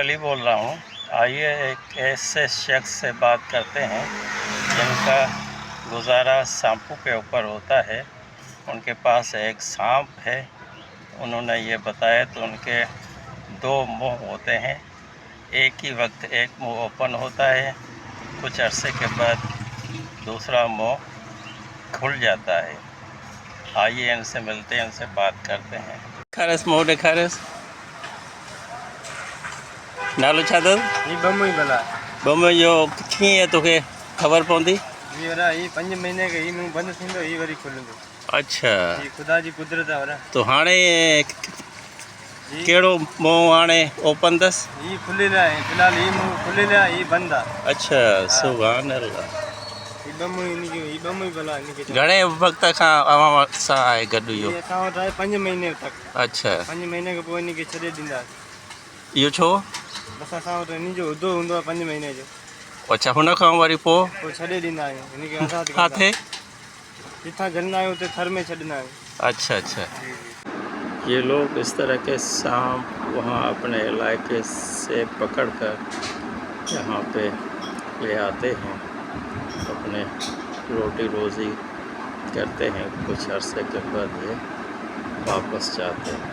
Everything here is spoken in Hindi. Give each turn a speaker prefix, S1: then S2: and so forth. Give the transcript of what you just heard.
S1: अली बोल रहा हूँ। आइए एक ऐसे शख्स से बात करते हैं जिनका गुजारा सांपों के ऊपर होता है। उनके पास एक सांप है। उन्होंने ये बताया तो उनके दो मुंह होते हैं, एक ही वक्त एक मुंह ओपन होता है, कुछ अरसे के बाद दूसरा मुंह खुल जाता है। आइए इनसे मिलते हैं, इनसे बात करते हैं। खारस मोह ने खारस नालो छा अथसि?
S2: ही बम्बई भला
S1: बम्बई जो कीअं तोखे ख़बर पवंदी?
S2: ही वरा ही 5 महीने के ही मुंह बंद थींदो ही वरी खुलंदो।
S1: अच्छा,
S2: ही ख़ुदा जी कुदरत आहे वरा।
S1: तो हाणे
S2: ही
S1: कहिड़ो मुंहुं हाणे ओपन अथसि?
S2: ही खुलियल आहे फ़िलहाल ही मुंह खुलियल आहे ही बंदि आहे।
S1: अच्छा, सुभान अल्लाह।
S2: ही बम्बई इनखे ही बम्बई भला इनखे
S1: घणे वक़्त खां अवां सां आहे गॾु इहो?
S2: ही असां वटि आहे 5 महीने तक।
S1: अच्छा,
S2: 5 महीने खां पोइ इनखे छॾे ॾींदासीं।
S1: इहो छो?
S2: बसि असां वटि इन जो उहिदो हूंदो आहे 5 महीने जो,
S1: अच्छा, हुन खां वरी पोइ
S2: पोइ छॾे ॾींदा आहियूं इनखे आज़ादु कंदा
S1: किथे?
S2: आहियूं। जिथां झलंदा आहियूं उते थर में छॾींदा आहियूं।
S1: अच्छा अच्छा, ये लोग इस तरह के सांप वहाँ अपने इलाके से पकड़कर यहाँ पे ले आते हैं, अपने रोटी रोज़ी करते हैं। कुछ अरसे के बाद ये वापस जाते हैं।